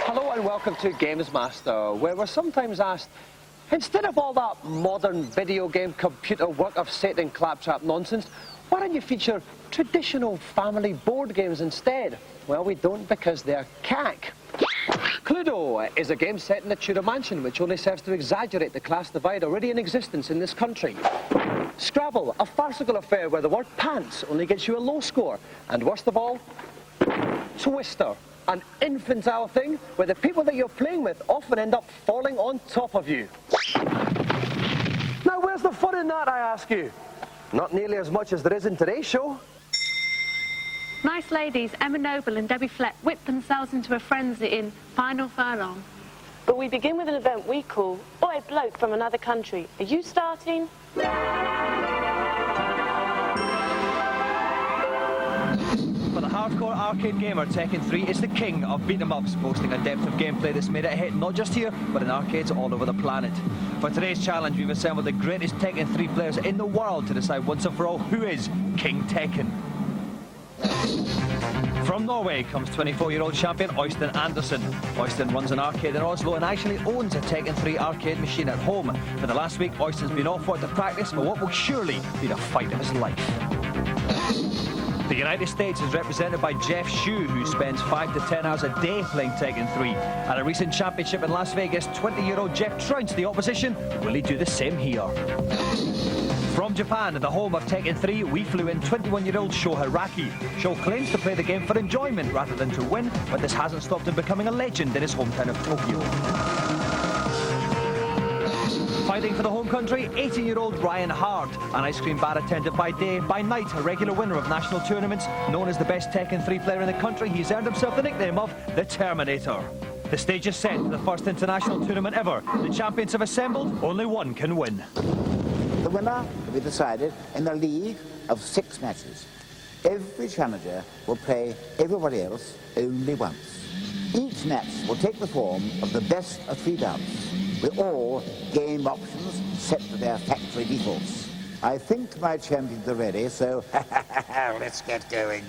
Hello and welcome to GamesMaster, where we're sometimes asked, instead of all that modern video game computer work of Satan and claptrap nonsense, why don't you feature traditional family board games instead? Well, we don't, because they're cack. Cluedo is a game set in a Tudor mansion which only serves to exaggerate the class divide already in existence in this country. Scrabble, a farcical affair where the word pants only gets you a low score. And worst of all, Twister, an infantile thing where the people that you're playing with often end up falling on top of you. Now, where's the fun in that, I ask you? Not nearly as much as there is in today's show. Nice ladies, Emma Noble and Debbie Fleck whipped themselves into a frenzy in Final Furlong. But we begin with an event we call Oi, Bloke from Another Country. Are you starting? For the hardcore arcade gamer, Tekken 3 is the king of beat-em-ups, boasting a depth of gameplay that's made it a hit not just here, but in arcades all over the planet. For today's challenge, we've assembled the greatest Tekken 3 players in the world to decide once and for all who is King Tekken. From Norway comes 24-year-old champion Oystein Andersen. Oystein runs an arcade in Oslo and actually owns a Tekken 3 arcade machine at home. For the last week, Oystein's been off work to practice for what will surely be the fight of his life. The United States is represented by Shou, who spends 5 to 10 hours a day playing Tekken 3. At a recent championship in Las Vegas, 20-year-old Jeff trounced the opposition. Will he do the same here? From Japan, the home of Tekken 3, we flew in 21-year-old Shou Hiraki. Shou claims to play the game for enjoyment rather than to win, but this hasn't stopped him becoming a legend in his hometown of Tokyo. Fighting for the home country, 18-year-old Hart, an ice cream bar attendant by day, by night a regular winner of national tournaments. Known as the best Tekken 3 player in the country, he's earned himself the nickname of the Terminator. The stage is set for the first international tournament ever. The champions have assembled, only one can win. The winner will be decided in a league of 6 matches. Every challenger will play everybody else only once. Each match will take the form of the best of 3 bouts, with all game options set to their factory defaults. I think my champions are ready, so let's get going.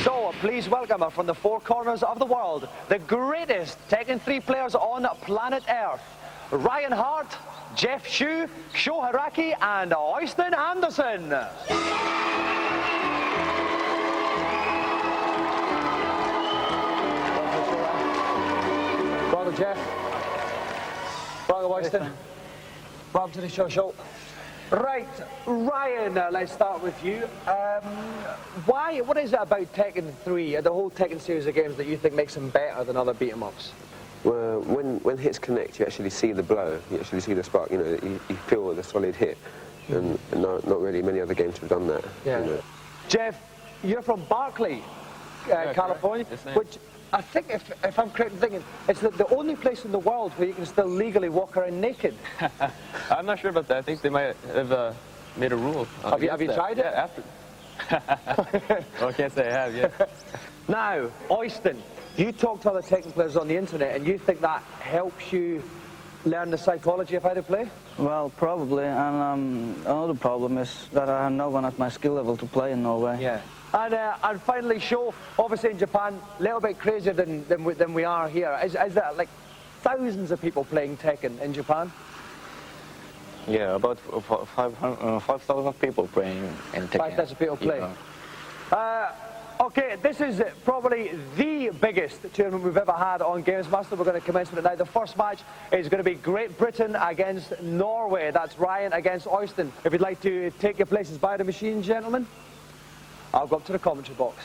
So, please welcome her from the 4 corners of the world, the greatest Tekken 3 players on planet Earth, Hart, Jeff Shou, Shou Hiraki, and Oystein Andersen. Brother Jeff. Brother Oystein. Welcome to the show. Right, Ryan, let's start with you. What is it about Tekken 3, the whole Tekken series of games, that you think makes them better than other beat-em-ups? Well, when hits connect, you actually see the blow, you actually see the spark, you feel the solid hit, and not really many other games have done that. Yeah. You know. Jeff, you're from Berkeley, California, which I think, if I'm correct in thinking, it's the only place in the world where you can still legally walk around naked. I'm not sure about that. I think they might have made a rule. Have you tried it? Yeah, after. Well, I can't say I have yet. Now, Oystein, you talk to other Tekken players on the internet, and you think that helps you learn the psychology of how to play? Well, probably, and another problem is that I have no one at my skill level to play in Norway. Yeah. And finally, Shou, obviously in Japan, a little bit crazier than we are here. Is there like thousands of people playing Tekken in Japan? Yeah, about 5,000 people playing in Tekken. 5,000 people playing. Yeah. Okay, this is probably the biggest tournament we've ever had on GamesMaster. We're going to commence with it now. The first match is going to be Great Britain against Norway. That's Ryan against Oystein. If you'd like to take your places by the machine, gentlemen, I'll go up to the commentary box.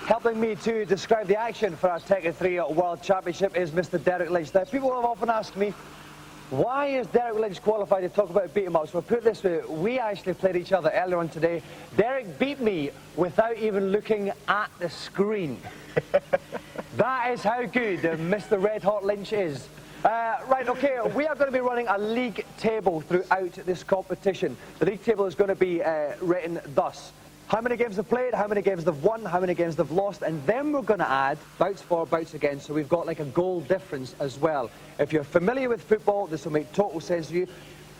Helping me to describe the action for our Tekken 3 World Championship is Mr. Derek Lynch. Now, people have often asked me, why is Derek Lynch qualified to talk about beat-em-ups? Well, put it this way, we actually played each other earlier on today. Derek beat me without even looking at the screen. That is how good Mr. Red Hot Lynch is. Right, okay, we are going to be running a league table throughout this competition. The league table is going to be written thus. How many games they've played, how many games they've won, how many games they've lost, and then we're going to add bouts for, bouts against, so we've got like a goal difference as well. If you're familiar with football, this will make total sense to you.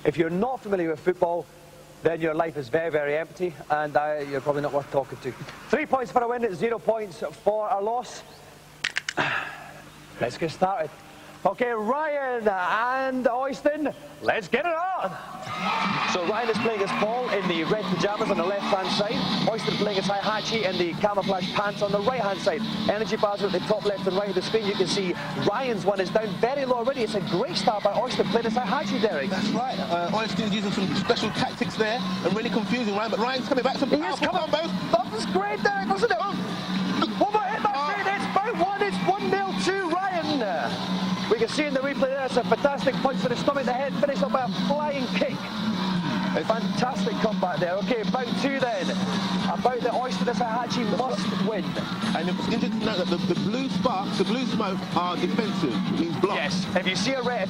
If you're not familiar with football, then your life is very, very empty, and you're probably not worth talking to. 3 points for a win, 0 points for a loss. Let's get started. Okay, Ryan and Oystein, let's get it on. So Ryan is playing his ball in the red pyjamas on the left-hand side. Oystein playing his Hiraki in the camouflage pants on the right-hand side. Energy bars are at the top left and right of the screen. You can see Ryan's one is down very low already. It's a great start by Oystein playing his Hiraki, Derek. That's right. Oystein's using some special tactics there and really confusing Ryan, but Ryan's coming back some powerful combos. That was great, Derek, wasn't it? Oh, but hit that straight. It's about one. It's 1-0 to Ryan. We can see in the replay there, it's a fantastic punch to the stomach, the head finished up by a flying kick. A fantastic comeback there. Okay, about two then. About the Oystein, this Hiraki must win. And it's interesting to note that the blue sparks, the blue smoke are defensive. It means block. Yes. If you see a red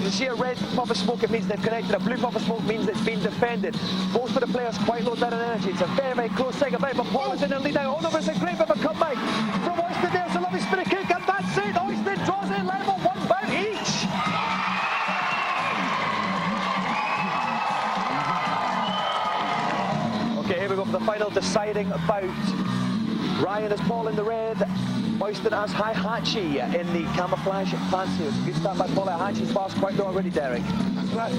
puff of smoke, it means they've connected. A blue puff of smoke means it's been defended. Both of the players quite low down in energy. It's a very, very close second fight, but Paul is in the lead now. Oh no, it's a great bit of a comeback from Oystein there. It's a lovely spinning kick, and that's it. Oystein draws it level, 1 bout each. Okay, here we go for the final deciding bout. Ryan is Paul in the red. Oystein has Hiraki in the camouflage pants here. It's a good start by Paul. Hihachi's bars quite low already, Derek. That's right.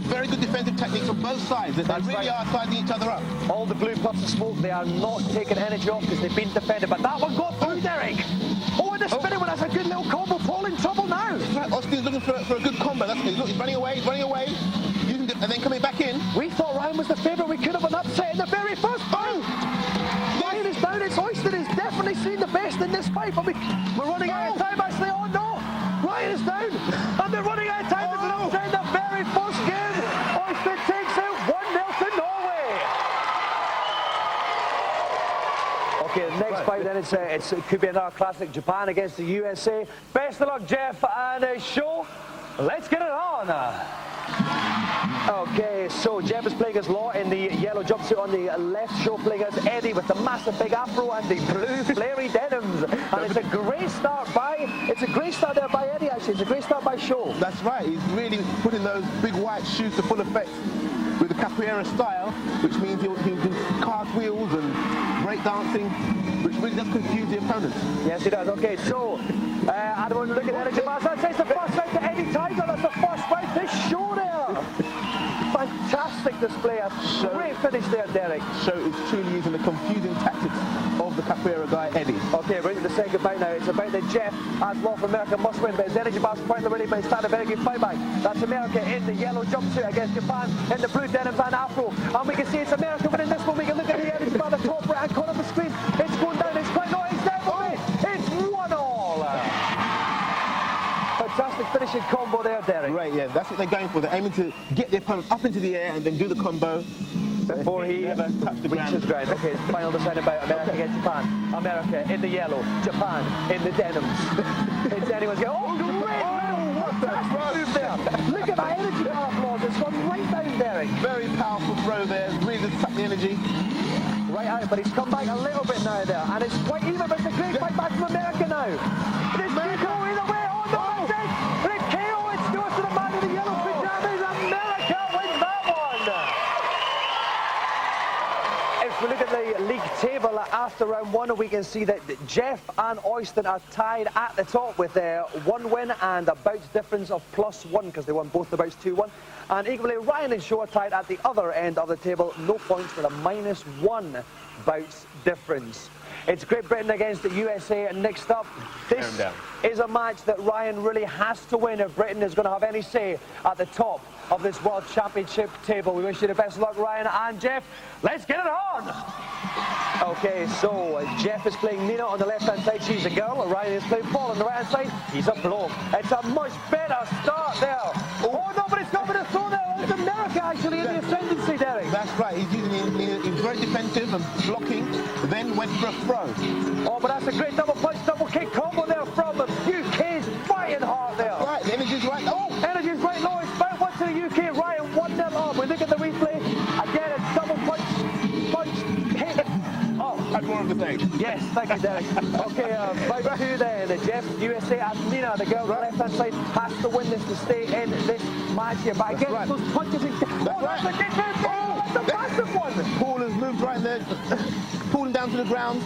Very good defensive techniques on both sides. They really are sizing each other up. All the blue puffs of smoke, they are not taking energy off because they've been defended. But that one got through, Derek. Oh, and the spinning one, that's a good little combo. Paul in trouble now. Right, Oystein's looking for a good combo. That's it. Look, he's running away, and then coming back in. We thought Ryan was the favourite. We could have an upset in the very first bout. Ryan is down. It's Oystein is definitely seen the best in this fight. But we're running out of time, actually. Oh, no. Ryan is down. And they're running out of time. There's an upset in the very first game. Oystein takes out 1-0 to Norway. Okay, the next fight then, it could be another classic. Japan against the USA. Best of luck, Jeff and Shou. Let's get it on. Okay, so Jeff is playing as Law in the yellow jumpsuit on the left. Shou playing as Eddie with the massive big afro and the blue flary denims. And it's a great start there by Eddie, actually. It's a great start by Shou. That's right. He's really putting those big white shoes to full effect with the capoeira style, which means he'll do cartwheels and breakdancing, which really does confuse the opponent. Yes, he does. Okay, so I don't want to look at energy bars. That says the first round to Eddie Tiger. That's the first round to Shou there. Fantastic display. A great finish there, Derek. Shou is truly using the confusing tactics of the capoeira guy, Eddie. Okay, right to the second bout now. It's about the Jeff as Law from America must win, but his energy bar's quite already, but he's started a very good fight back. That's America in the yellow jumpsuit against Japan in the blue denims and afro. And we can see it's America winning this one. We can look at the energy bar, the top right hand corner of the screen. It's going down, it's quite low, it's down, it's 1-1. Fantastic finishing combo there, Derek. Right, yeah, that's what they're going for. They're aiming to get the opponent up into the air and then do the combo before he reaches ground. Okay, it's final deciding about America against Japan. America in the yellow, Japan in the denims. It's anyone's going, oh, great! Fantastic move there. Look at that energy bar applause. It's gone right down, Derek. Very powerful throw there. Really just sucked the energy. Right out, but he's come back a little bit now there. And it's quite even, but it's a great fight back from America now. It is America either way. Oh, no, that's it. It's KO. It goes to the man in the yellow pyjamas. America wins that one. If we look at the league table after round one, we can see that Jeff and Oystein are tied at the top with one win and a bouts difference of +1 because they won both the bouts 2-1. And equally, Ryan and Shou are tied at the other end of the table, no points with a -1 bouts difference. It's Great Britain against the USA next up. This is a match that Ryan really has to win if Britain is going to have any say at the top of this World Championship table. We wish you the best of luck, Ryan and Jeff. Let's get it on! Okay, so Jeff is playing Nina on the left-hand side. She's a girl. Ryan is playing Paul on the right-hand side. He's a bloke. It's a much better start there. Oh, no, but it's not been a throw there. It's America actually in the ascendancy, Derek. That's right. He's very defensive and blocking, then went for a throw. Oh, but that's a great double punch, double kick combo there from the UK's fighting hard there. That's right. The energy's right. Oh, energy's right low. It's about one to the UK. Ryan 1-0 up. We look at the replay. Again, it's double punch, hit. Oh, had more of the thing. Yes, thank you, Derek. Okay, round two then. Jeff, USA and Nina, the girl on the left-hand side, has to win this to stay in this match here. But again, those punches and... That's right. That's a massive one. Paul has moved right in there, pulling down to the ground.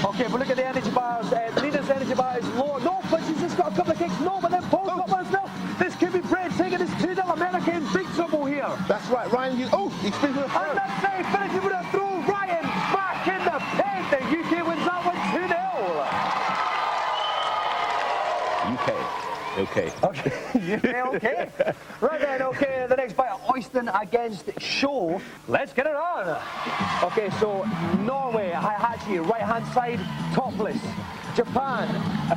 Okay, but look at the energy bars. Nina's energy bar is low. No, but she's just got a couple of kicks. No, but then Paul's got one still. This could be breathtaking. It's 2-0 America in big trouble here. That's right, Ryan. He spins with a throw. And that's it. Finishing with a throw. Ryan back in the pen. The UK wins that one 2-0. Okay. Okay. Right then, okay, the next fight, Oystein against Shou. Let's get it on. Okay, so Norway, Hiraki, right-hand side, topless. Japan,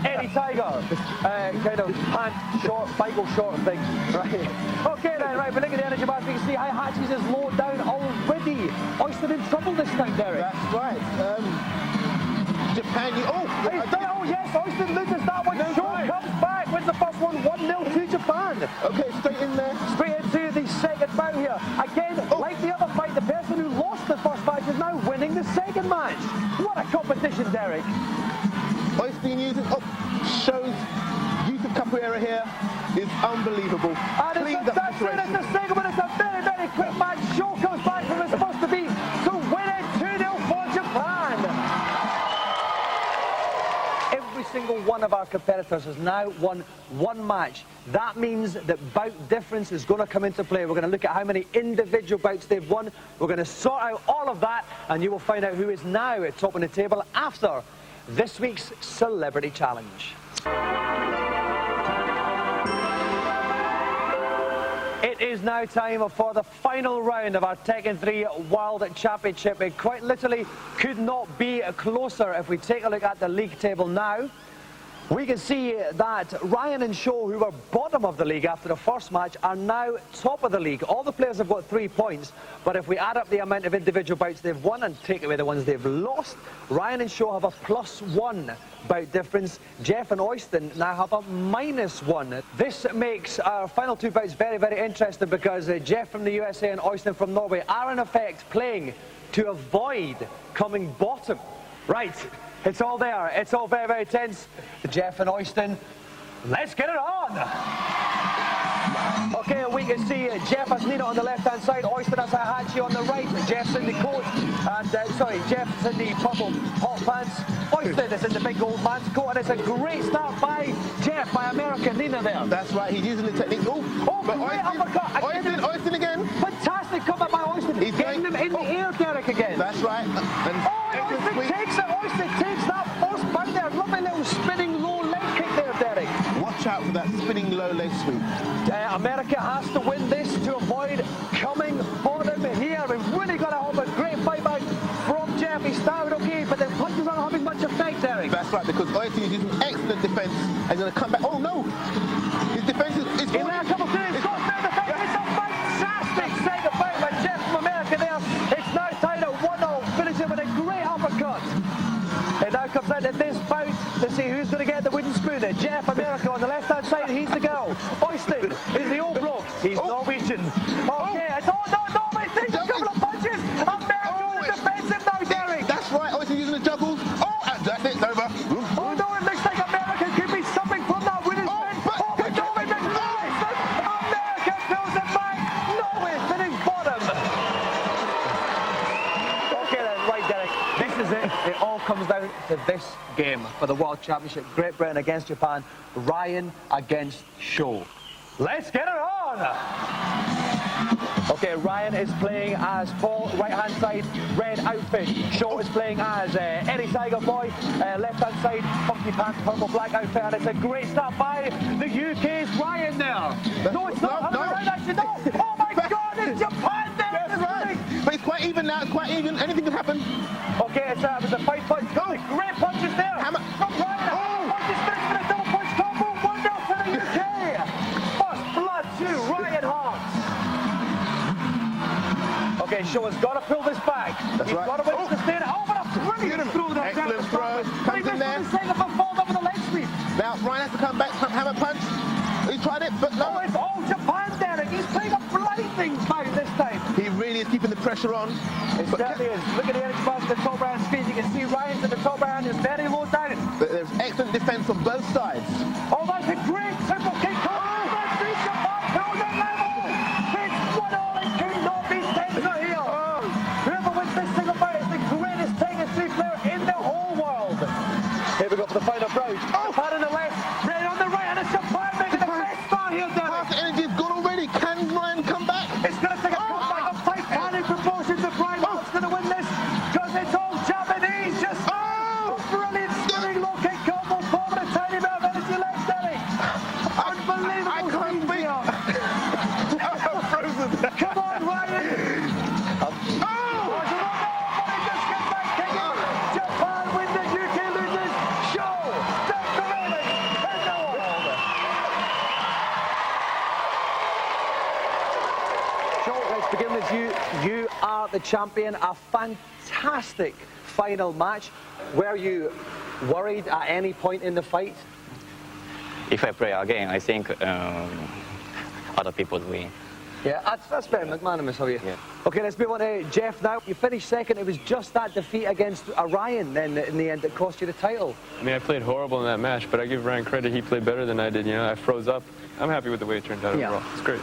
Eddie Tiger, kind of pant short, Michael short thing. Right. Okay then, right, but look at the energy bar. You can see Hiraki's is low down already. Oystein in trouble this time, Derek. That's right. Japan, oh yes, Oystein loses that one. No, Shou right. comes back, wins the first one, 1-0 to Japan. Okay, straight in there. Straight into the second bout here. Again, like the other fight, the person who lost the first match is now winning the second match. What a competition, Derek. Oystein using Shou's use of capoeira here is unbelievable. And Cleaned it's up the situation. a second, but it's a very, very quick match. Shou comes back from his supposed to be to win it 2-0 for Japan. Every single one of our competitors has now won one match. That means that bout difference is going to come into play. We're going to look at how many individual bouts they've won. We're going to sort out all of that, and you will find out who is now at top of the table after this week's Celebrity Challenge. It is now time for the final round of our Tekken 3 World Championship. It quite literally could not be closer. If we take a look at the league table now, we can see that Ryan and Shou, who were bottom of the league after the first match, are now top of the league. All the players have got 3 points, but if we add up the amount of individual bouts they've won and take away the ones they've lost, Ryan and Shou have a +1 bout difference. Jeff and Oystein now have a -1. This makes our final 2 bouts very, very interesting because Jeff from the USA and Oystein from Norway are in effect playing to avoid coming bottom. Right. It's all there. It's all very, very tense. Jeff and Oystein, let's get it on. Okay, we can see Jeff has Nina on the left-hand side, Oystein has Hiraki on the right. Jeff's in the coat, and Jeff's in the purple hot pants. Oystein is in the big old man's coat, and it's a great start by Jeff, by American Nina there. That's right, he's using the technique. But great uppercut. Oystein again. Fantastic comeback by Oystein. He's getting them in the air, Derek, again. That's right. And Oystein takes it. Oystein takes that first bout there. Lovely little spinning low leg kick there, Derek. Watch out for that spinning low leg sweep. America has to win this to avoid coming bottom here. We've really got to have a great fight back from Jeff. He started okay, but the punches aren't having much effect, Derek. That's right, because Oystein is using excellent defence and he's going to come back. Oh no! His defence is in there, a couple of things. It's a fantastic second fight by Jeff from America there. It's now tied at 1-0, finishing with a great uppercut. It now comes out to this bout to see who's going to get the wooden spoon. Jeff, America on the left-hand side, he's the girl. Oystein is the old bloke. He's Norwegian. Okay, it's Norway takes a couple of punches. America defensive now, Derek. That's right, Oystein using the juggles. And that's it, it's over. Oh no, it looks like America could be something from that wooden spoon. But Norway makes America pulls it back. Norway finished bottom. Okay then, right, Derek, this is it. It all comes down to this game for the World Championship. Great Britain against Japan, Ryan against Shou. Let's get it on! Okay, Ryan is playing as Paul, right-hand side, red outfit. Shou is playing as Eddie Tiger Boy, left-hand side, funky pants, purple black outfit, and it's a great start by the UK's Ryan there. No, it's not. No. Oh my God, it's Japan there! That's right. But it's quite even now, it's quite even. Anything can happen. Okay, it's a 5 punch. Great punches there. Hammer. From Ryan. Punches finished with a double punch combo. 1-0 for the UK. First blood to Ryan Hart. Okay, Shou has got to pull this back. That's He's right. got to win to stay. Oh, what a brilliant throw there. Excellent throw. Comes in there. Second up and falls over the leg sweep. Now Ryan has to come back, hammer punch. He tried it, but no. Oh, it's all Japan, Derek. He's playing a blinding bout this time. He really is keeping the pressure on. It certainly is. Look at the energy bars at the top right screen. You can see Ryan's at the top right is very low down. But there's excellent defence on both sides. Oh, that's a great triple kick. That's the Japan pulls it level. It's 1-0. It could not be tenser here. the champion. A fantastic final match. Were you worried at any point in the fight? If I play again, I think other people win. Yeah, that's very magnanimous of you. Yeah. Okay, let's move on to Jeff now. You finished second. It was just that defeat against Ryan then in the end that cost you the title. I mean, I played horrible in that match, but I give Ryan credit. He played better than I did. You know, I froze up. I'm happy with the way it turned out overall. It's great.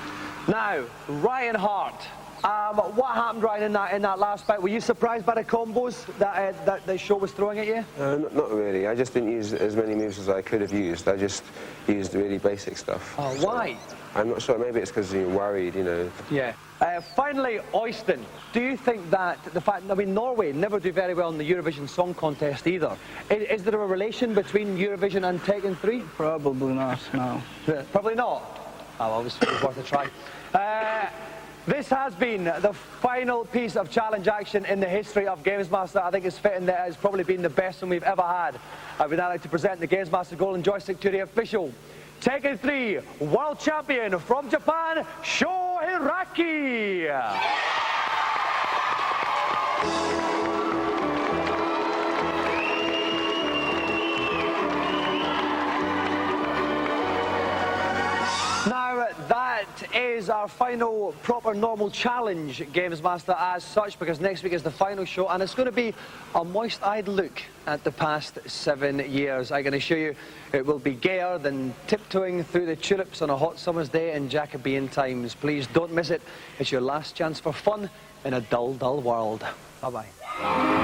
Now, Ryan Hart. What happened, Ryan, in that last fight? Were you surprised by the combos that Shou was throwing at you? Not really. I just didn't use as many moves as I could have used. I just used really basic stuff. Oh, why? I'm not sure. Maybe it's because you're worried, you know. Yeah. Finally, Oystein, do you think that the fact, I mean, Norway never do very well in the Eurovision Song Contest either. Is there a relation between Eurovision and Tekken 3? Probably not, no. Probably not. Oh, well, it was worth a try. This has been the final piece of challenge action in the history of GamesMaster. I think it's fitting that it's probably been the best one we've ever had. I would now like to present the GamesMaster Golden Joystick to the official Tekken 3 World Champion from Japan, Shou Hiraki. Now, that is our final proper normal challenge, GamesMaster, as such, because next week is the final show, and it's going to be a moist-eyed look at the past 7 years. I can assure you it will be gayer than tiptoeing through the tulips on a hot summer's day in Jacobean times. Please don't miss it. It's your last chance for fun in a dull, dull world. Bye-bye.